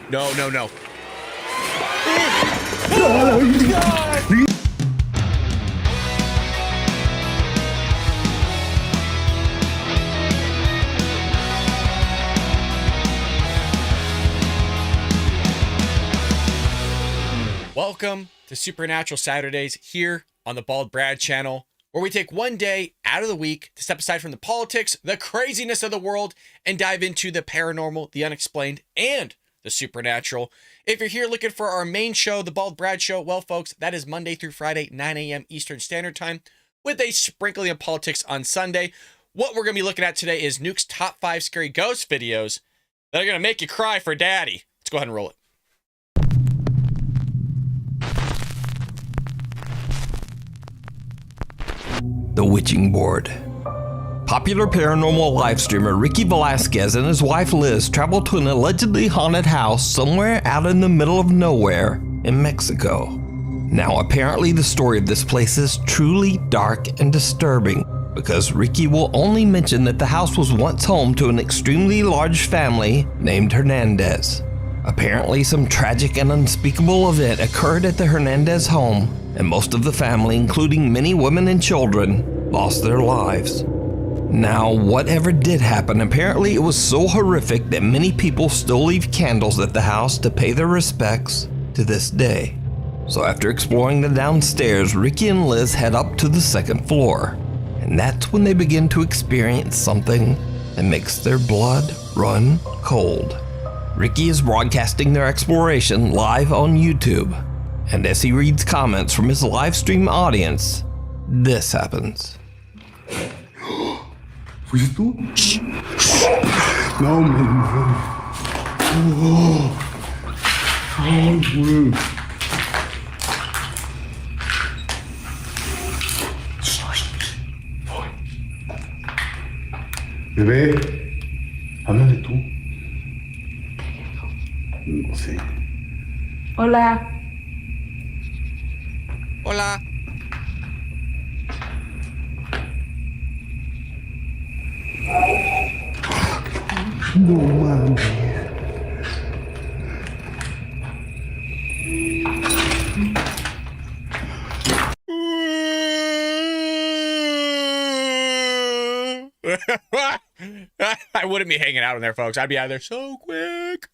No, no, no. Welcome to Supernatural Saturdays here on the Bald Brad channel, where we take one day out of the week to step aside from the politics, the craziness of the world, and dive into the paranormal, the unexplained, and the supernatural. If you're here looking for our main show, the Bald Brad Show, well, folks, that is Monday through Friday, 9 a.m. Eastern Standard Time, with a sprinkling of politics on Sunday. What we're going to be looking at today is Nuke's top 5 scary ghost videos that are going to make you cry for daddy. Let's go ahead and roll it. The Witching Board. Popular paranormal live streamer Ricky Velasquez and his wife Liz traveled to an allegedly haunted house somewhere out in the middle of nowhere in Mexico. Now apparently the story of this place is truly dark and disturbing, because Ricky will only mention that the house was once home to an extremely large family named Hernandez. Apparently some tragic and unspeakable event occurred at the Hernandez home, and most of the family, including many women and children, lost their lives. Now, whatever did happen, apparently it was so horrific that many people still leave candles at the house to pay their respects to this day. So after exploring the downstairs, Ricky and Liz head up to the second floor, and that's when they begin to experience something that makes their blood run cold. Ricky is broadcasting their exploration live on YouTube, and as he reads comments from his live stream audience, this happens. ¿Fuiste tú? No, man. Bebé, háblale tú. No sé. Hola. Hola. No mames. I wouldn't be hanging out in there, folks. I'd be out of there so quick.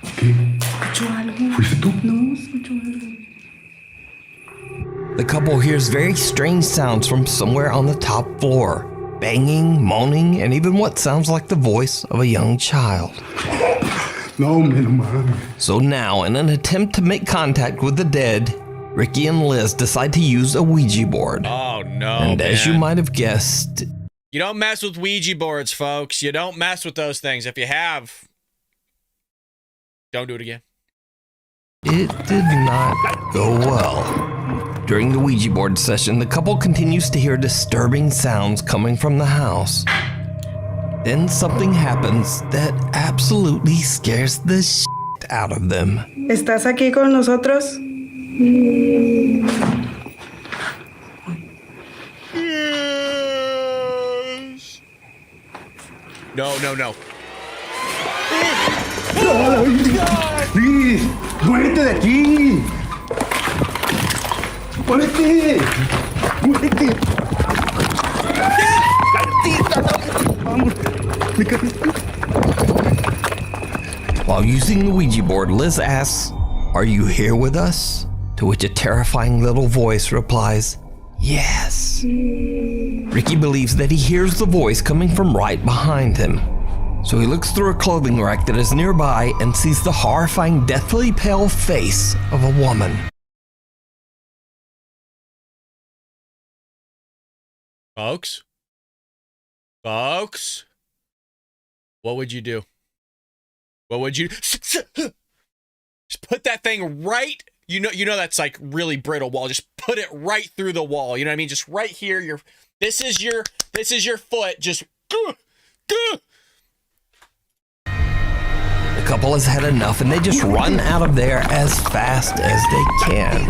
¿Escuchó algo? ¿Fuiste tú? No, escuchó algo. The couple hears very strange sounds from somewhere on the top floor. Banging, moaning, and even what sounds like the voice of a young child. No, man, mames. So now, in an attempt to make contact with the dead, Ricky and Liz decide to use a Ouija board. Oh, no, And as you man. might have guessed, You don't mess with Ouija boards, folks. You don't mess with those things. If you have, don't do it again. it did not go well. During the Ouija board session, the couple continues to hear disturbing sounds coming from the house. Then something happens that absolutely scares the shit out of them. ¿Estás aquí con nosotros? Yes. No, no, no. ¡Liz! ¡Muérete de aquí! ¡Muérete! ¡Muérete! ¡Vamos! ¡Me caíste! While using the Ouija board, Liz asks, "Are you here with us?" To which a terrifying little voice replies, "Yes." Ricky believes that he hears the voice coming from right behind him. So he looks through a clothing rack that is nearby and sees the horrifying, deathly pale face of a woman. Folks, what would you do? What would you just put that thing right? You know that's like really brittle wall. Just put it right through the wall. You know what I mean? Just right here. This is your foot. Just. The couple has had enough and they just run out of there as fast as they can.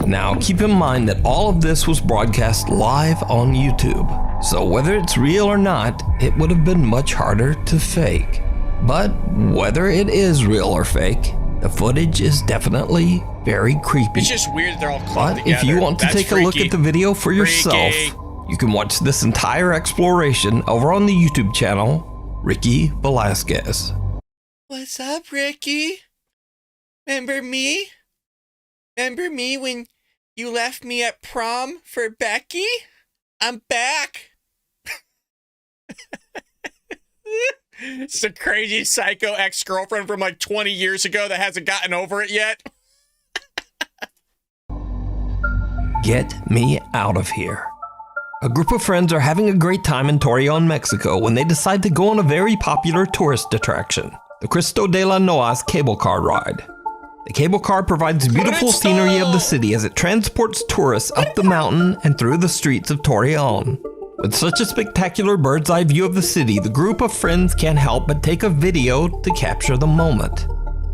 Now, keep in mind that all of this was broadcast live on YouTube, so whether it's real or not, it would have been much harder to fake. But whether it is real or fake, the footage is definitely very creepy. It's just weird that they're all clubbed But together. if you want to That's take a look freaky. at the video for yourself, Freaky. you can watch this entire exploration over on the YouTube channel, Ricky Velasquez. What's up, Ricky? Remember me? Remember me when you left me at prom for Becky? I'm back. It's a crazy psycho ex-girlfriend from like 20 years ago that hasn't gotten over it yet. Get me out of here. A group of friends are having a great time in Torreon, Mexico when they decide to go on a very popular tourist attraction, the Cristo de la Noas cable car ride. The cable car provides beautiful scenery of the city as it transports tourists up the mountain and through the streets of Torreon. With such a spectacular bird's eye view of the city, the group of friends can't help but take a video to capture the moment.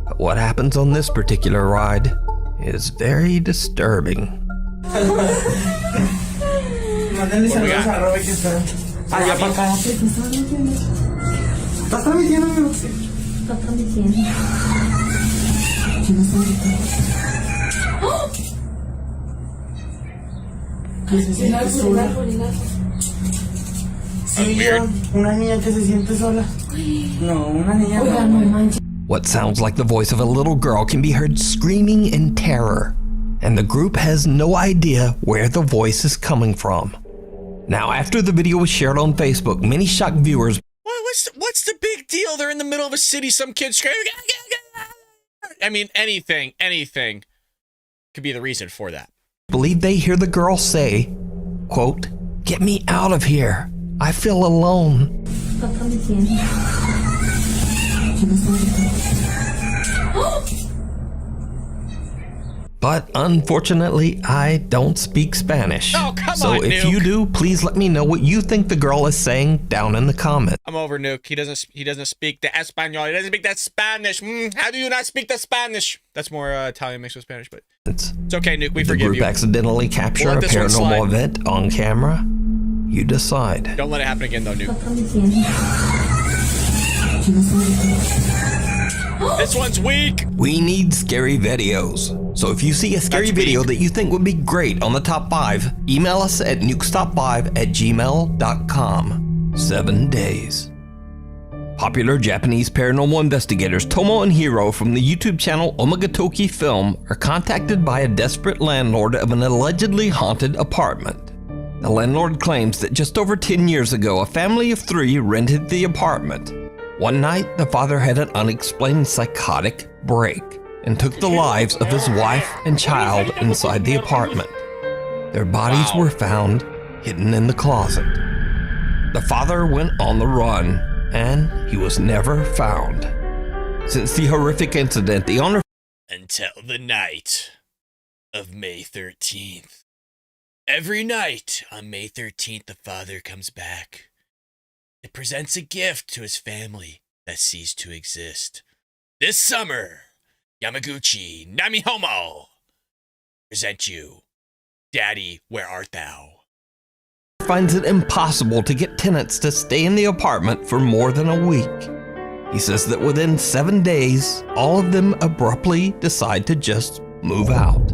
But what happens on this particular ride is very disturbing. Mándale saludos a Robert que está allá para acá. ¿Estás transmitiendo, amigo? Sí. Está transmitiendo. ¿Quién está gritando? ¿Qué se siente sola? Sí, una niña que se siente sola. No, una niña. Oiga, no manches. What sounds like the voice of a little girl can be heard screaming in terror, and the group has no idea where the voice is coming from. Now, after the video was shared on Facebook, many shocked viewers What's the big deal? They're in the middle of a city, some kids screaming. I mean, anything could be the reason for that. believe they hear the girl say, quote, "Get me out of here. I feel alone." Está transmitiendo. But unfortunately, I don't speak Spanish. Oh, come so on, if Nuke. you do, please let me know what you think the girl is saying down in the comments. I'm over Nuke. He doesn't speak the Espanol. He doesn't speak that Spanish. How do you not speak the Spanish? That's more Italian mixed with Spanish, but it's okay, Nuke. We If the forgive group you. accidentally capture We'll a let this one paranormal slide. event on camera, you decide. Don't let it happen again, though, Está Nuke. transmitiendo. This one's weak. We need scary videos. So if you see a scary That's video weak. that you think would be great on the top 5, email us at nukestop5@gmail.com. 7 days. Popular Japanese paranormal investigators Tomo and Hiro from the YouTube channel Omagatoki Film are contacted by a desperate landlord of an allegedly haunted apartment. The landlord claims that just over 10 years ago, a family of 3 rented the apartment. One night, the father had an unexplained psychotic break and took the lives of his wife and child inside the apartment. Their bodies were found hidden in the closet. The father went on the run, and he was never found. Since the horrific incident, the owner Until the night of May 13th. Every night on May 13th, the father comes back. It presents a gift to his family that ceased to exist. This summer, Yamaguchi Namihomo present you, Daddy, Where Art Thou? finds it impossible to get tenants to stay in the apartment for more than a week. He says that within 7 days, all of them abruptly decide to just move out.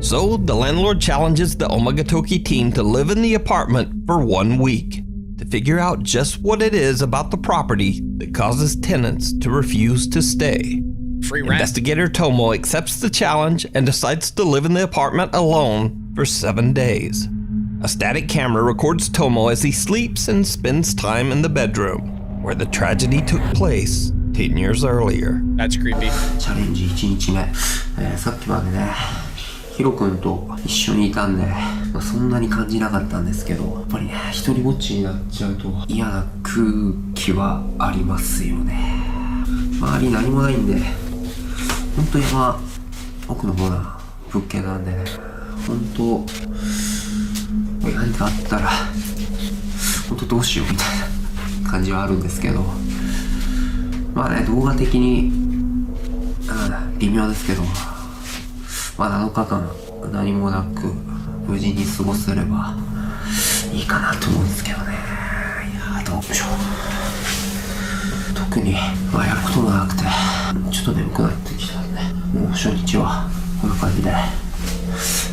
So the landlord challenges the Omagatoki team to live in the apartment for 1 week to figure out just what it is about the property that causes tenants to refuse to stay. Free rent. Investigator Tomo accepts the challenge and decides to live in the apartment alone for 7 days. A static camera records Tomo as he sleeps and spends time in the bedroom, where the tragedy took place 10 years earlier. That's creepy. チャレンジ1日目、さっきまでねヒロ君と一緒にいたんで、そんなに感じなかったんですけど、やっぱりね一人ぼっちになっちゃうと嫌な空気はありますよね。周り何もないんで、ほんと山奥の方な物件なんでね、ほんと何かあったらほんとどうしようみたいな感じはあるんですけど、まあね動画的に微妙ですけど、まあ7日間何もなく無事に過ごせればいいかなと思うんですけどね。いやどうでしょう。特にやることもなくてちょっと眠くなってきたんで、もう初日はこんな感じで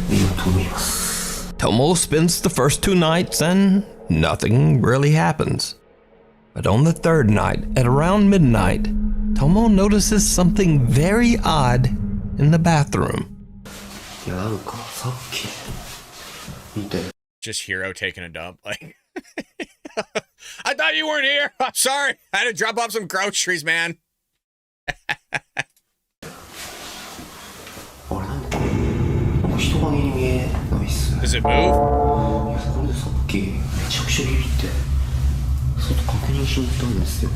見ようと思います。 Tomo spends the first 2 nights and nothing really happens. But on the 3rd night, at around midnight, Tomo notices something very odd in the bathroom. いやなんかさっき見て Just Hero taking a dump. Like, I thought you weren't here. I'm sorry. I had to drop off some groceries, man. あれなんか人影に見えないっすね。 Does it move? いやそれでさっきめちゃくちゃビビって外確認しに行ったんですよ。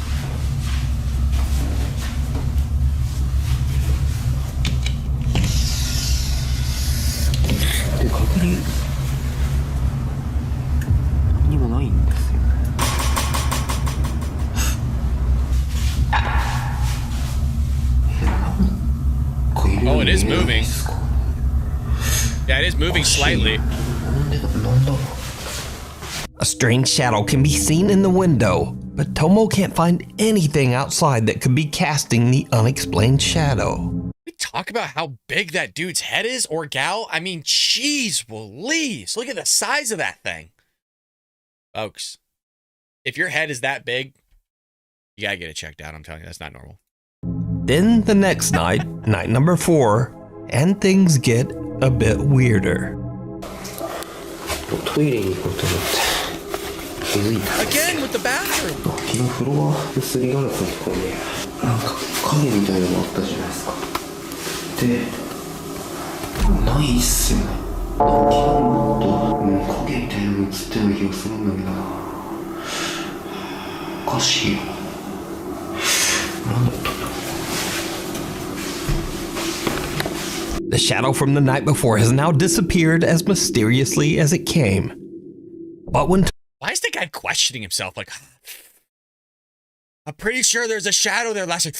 で確認何にもないんですよね。なんかいるよう Oh, に it is 見えない moving. ですか。 Yeah, it is moving slightly. なんだ A strange shadow can be seen in the window, but Tomo can't find anything outside that could be casting the unexplained shadow. We talk about how big that dude's head is, or gal. I mean, jeez Louise. Look at the size of that thing. Folks, if your head is that big, you gotta get it checked out. I'm telling you, that's not normal. Then the next night, night number 4, and things get a bit weirder. トイレに行こうと思って気づいたんです Again with the bathroom. 昨日フロアのすりガラスのところになんか影みたいなのがあったじゃないですか。でないっすよね。昨日もっと、影みたいなの映ったような気がするんだけどな。おかしいよな。何だったんだろう。 The shadow from the night before has now disappeared as mysteriously as it came. But when Why is the guy questioning himself? Like, I'm pretty sure there's a shadow there last night.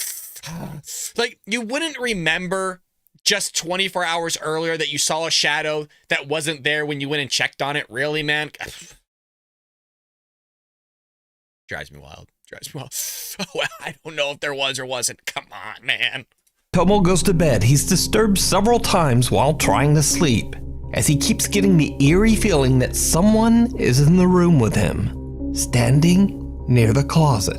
Like, you wouldn't remember just 24 hours earlier that you saw a shadow that wasn't there when you went and checked on it. Really, man? Drives me wild. Drives me wild. Well, I don't know if there was or wasn't. Come on, man. Tomo goes to bed, he's disturbed several times while trying to sleep, as he keeps getting the eerie feeling that someone is in the room with him, standing near the closet.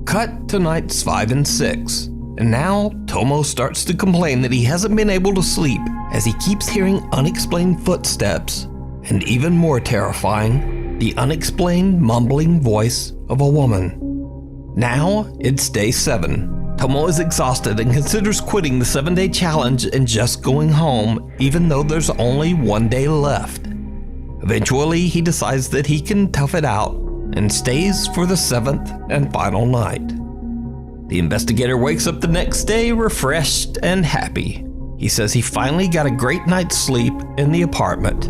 Cut to nights 5 and 6, and now Tomo starts to complain that he hasn't been able to sleep as he keeps hearing unexplained footsteps, and even more terrifying, the unexplained mumbling voice of a woman. Now it's day 7. Tomo is exhausted and considers quitting the 7-day challenge and just going home, even though there's only 1 day left. Eventually, he decides that he can tough it out and stays for the 7th and final night. The investigator wakes up the next day refreshed and happy. He says he finally got a great night's sleep in the apartment.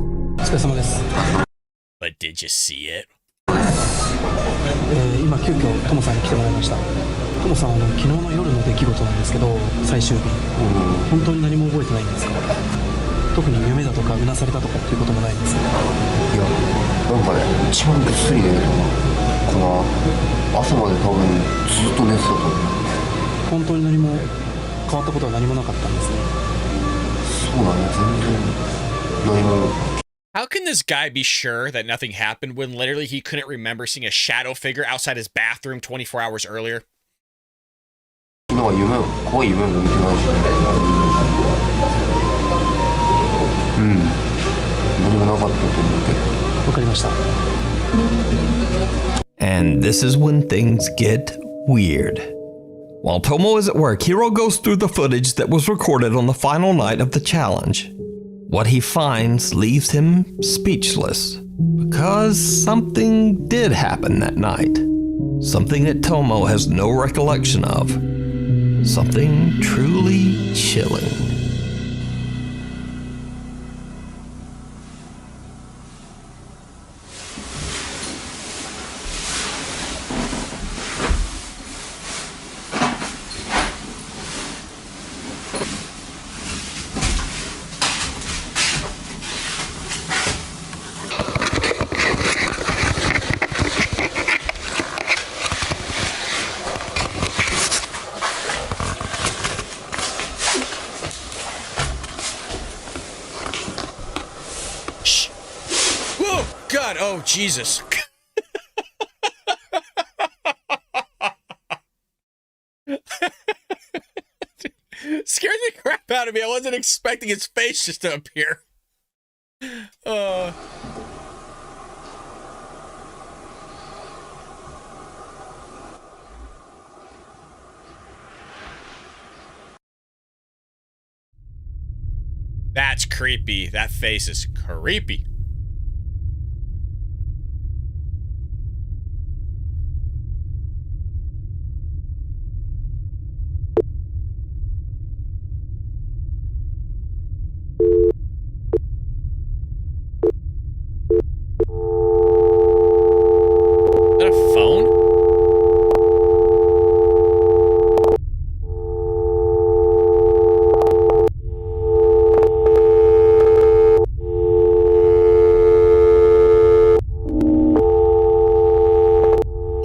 But did you see it? 今急遽トモさんに来てもらいました。トモさんは昨日の夜の出来事なんですけど、最終日、本当に何も覚えてないんですか？特に夢だとかうなされたとかっていうこともないんですか？いやなんかね一番ぐっすり寝るかな。朝まで多分ずっと寝てたと思う。本当に何も変わったことは何もなかったんですね。そうだね、全然何も。 How can this guy be sure that nothing happened when literally he couldn't remember seeing a shadow figure outside his bathroom 24 hours earlier? 昨日は怖い夢も見てないし、何もなかったと思うけど。わかりました。 And this is when things get weird. While Tomo is at work, Hiro goes through the footage that was recorded on the final night of the challenge. What he finds leaves him speechless, because something did happen that night. Something that Tomo has no recollection of. Something truly chilling. God. Oh, Jesus. Scared the crap out of me. I wasn't expecting his face just to appear. That's creepy. That face is creepy. Is that a phone?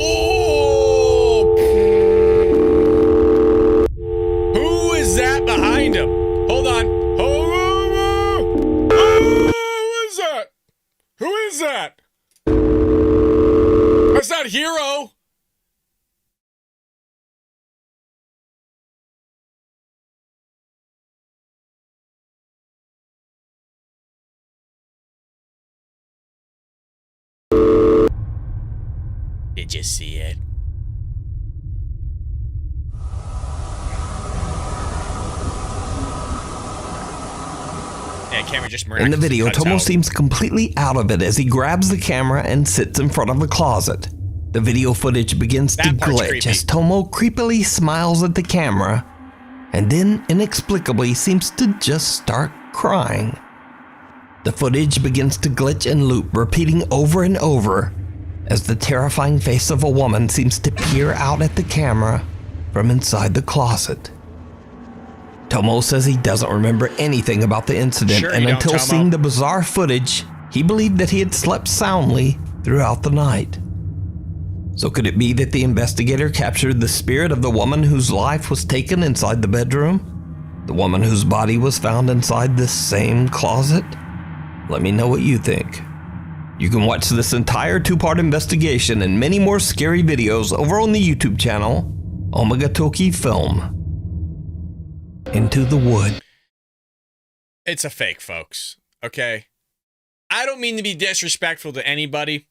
Oh! Who is that behind him? Hold on. Who is that? Who is that? That's not Hero. Did you see it? Yeah, camera just In the video, Tomo seems completely out of it as he grabs the camera and sits in front of the closet. The video footage begins to glitch as Tomo creepily smiles at the camera and then inexplicably seems to just start crying. The footage begins to glitch and loop, repeating over and over as the terrifying face of a woman seems to peer out at the camera from inside the closet. Tomo says he doesn't remember anything about the incident, and until seeing the bizarre footage, he believed that he had slept soundly throughout the night. So could it be that the investigator captured the spirit of the woman whose life was taken inside the bedroom? The woman whose body was found inside this same closet? Let me know what you think. You can watch this entire two-part investigation and many more scary videos over on the YouTube channel, Omega Toki Film. Into the Wood. It's a fake, folks. Okay? I don't mean to be disrespectful to anybody.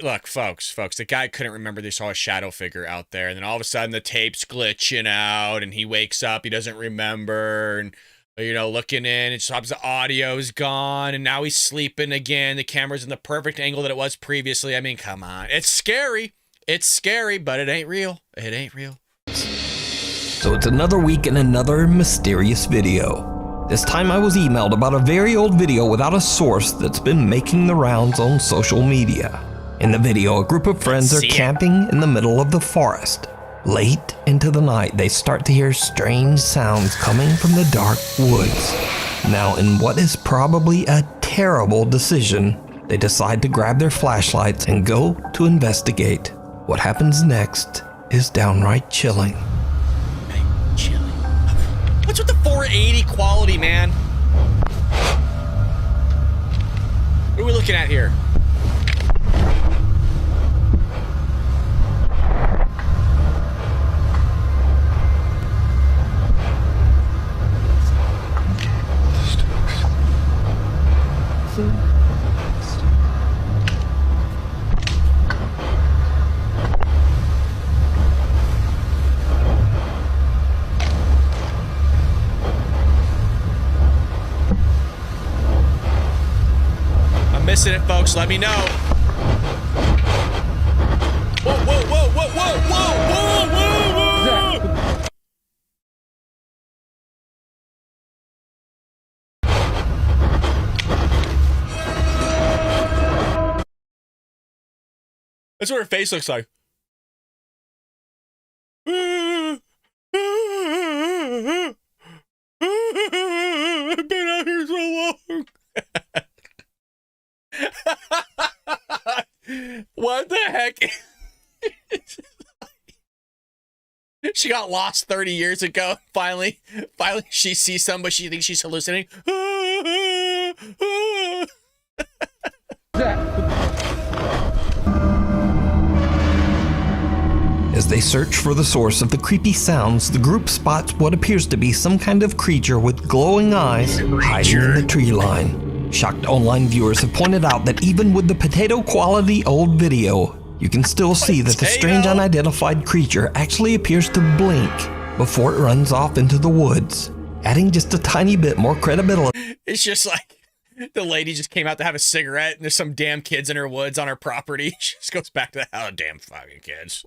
Look, folks, the guy couldn't remember they saw a shadow figure out there, and then all of a sudden the tape's glitching out, and he wakes up, he doesn't remember, and you know, looking in, it stops, the audio's gone, and now he's sleeping again. The camera's in the perfect angle that it was previously. I mean, come on. It's scary. It's scary, but it ain't real. It ain't real. So it's another week and another mysterious video. This time I was emailed about a very old video without a source that's been making the rounds on social media. In the video, a group of friends are camping in the middle of the forest. Late into the night, they start to hear strange sounds coming from the dark woods. Now, in what is probably a terrible decision, they decide to grab their flashlights and go to investigate. What happens next is downright chilling. Chilling. What's with the 480 quality, man? What are we looking at here? Missing it, folks. Let me know. Whoa, whoa, whoa, whoa, whoa, whoa, whoa, whoa, whoa. That's what her face looks like. I've been out here so long. What the heck? She got lost 30 years ago. Finally she sees somebody she thinks she's hallucinating. they search for the source of the creepy sounds, the group spots what appears to be some kind of creature with glowing eyes hiding in the tree line. Shocked online viewers have pointed out that even with the potato quality old video, you can still see that the strange unidentified creature actually appears to blink before it runs off into the woods, adding just a tiny bit more credibility. It's just like the lady just came out to have a cigarette and there's some damn kids in her woods on her property. She just goes back to the hell, damn fucking kids.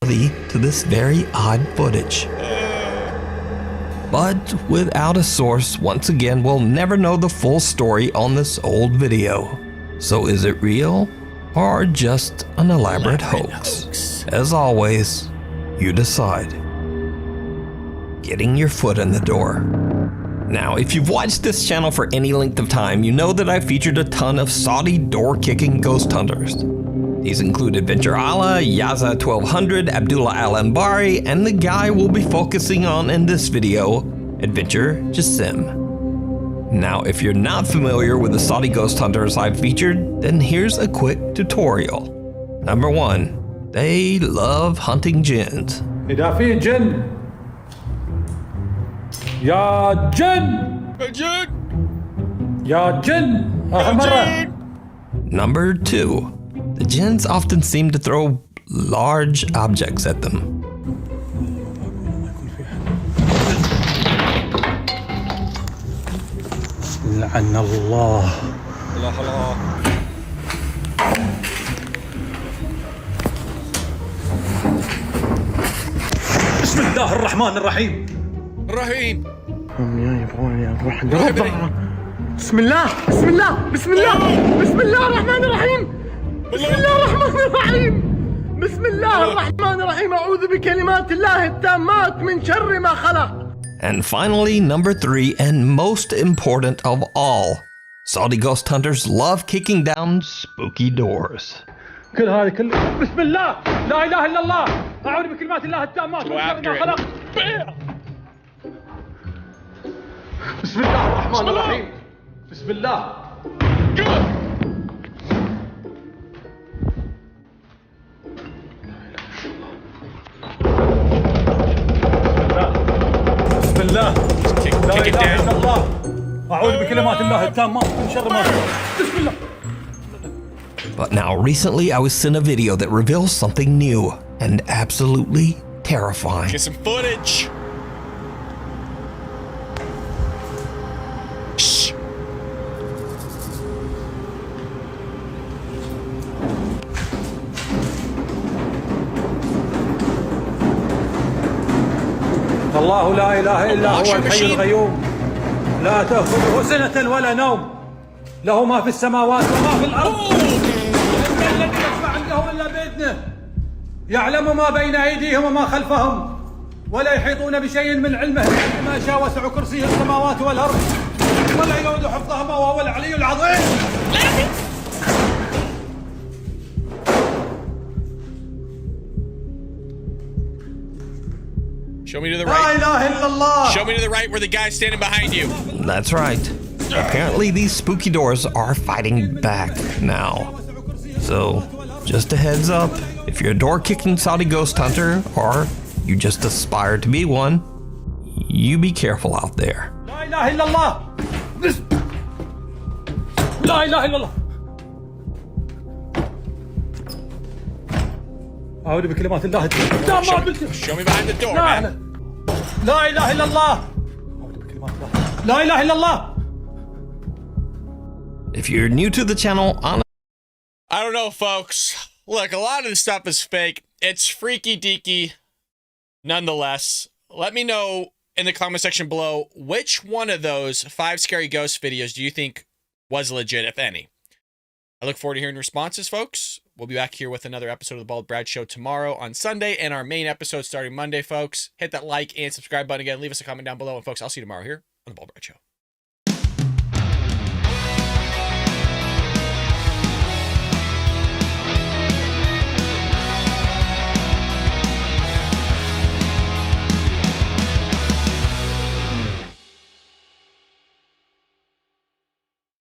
To this very odd footage. But without a source, once again, we'll never know the full story on this old video. So is it real or just an elaborate hoax? As always, you decide. Getting your foot in the door. Now, if you've watched this channel for any length of time, you know that I've featured a ton of Saudi door-kicking ghost hunters. These include Adventure Allah, Yaza 1200, Abdullah Al-Anbari, and the guy we'll be focusing on in this video, Adventure Jassim. Now, if you're not familiar with the Saudi ghost hunters I've featured, then here's a quick tutorial. Number 1, they love hunting jinns. إذا في جن يا جن يا جن آخر مرة. Number 2, the jinns often seem to throw large objects at them. لعن الله. بسم الله الرحمن الرحيم. Rahim. بسم الله بسم الله بسم الله بسم الله الرحمن الرحيم بسم الله الرحمن الرحيم بسم الله الرحمن الرحيم أعوذ بكلمات الله التامات من شر ما خلق. And finally, number 3, and most important of all, Saudi ghost hunters love kicking down spooky doors. كل هذا كله بسم الله لا إله إلا الله أعوذ بكلمات الله التامات من شر ما خلق. بسم الله الرحمن الرحيم بسم الله. بسم الله لا إله إلا الله أعوذ بكلمات الله التامات من شر ما خلق. بسم الله. But now, recently I was sent a video that reveals something new and absolutely terrifying. Get some footage. Shh. الله لا إله إلا هو الحي القيوم لا تأخذه سنة ولا نوم له ما في السماوات وما في الأرض إن الذي يشفع عنده إلا بإذنه يعلم ما بين أيديهم وما خلفهم ولا يحيطون بشيء من علمه إلا ما شاء وسع كرسيه السماوات والأرض ولا يؤوده حفظهما وهو العلي العظيم. Show me to the لا right. إله إلا الله. Show me to the right where the guy's standing behind you. That's right. Apparently these spooky doors are fighting back now. So, just a heads up, if you're a door-kicking Saudi ghost hunter, or you just aspire to be one, you be careful out there. لا إله إلا الله. لا إله إلا الله. أعوذ بكلمات الله التامات. Show me behind the door, man. لا إله إلا الله. أعوذ بكلمات الله. لا إله إلا الله. If you're new to the channel, I don't know, folks. Look, a lot of this stuff is fake. It's freaky deeky. Nonetheless, let me know in the comment section below which one of those 5 scary ghost videos do you think was legit, if any. I look forward to hearing responses, folks. We'll be back here with another episode of the Bald Brad Show tomorrow on Sunday, and our main episode starting Monday, folks. Hit that like and subscribe button again. Leave us a comment down below, and folks, I'll see you tomorrow here on the Bald Brad Show.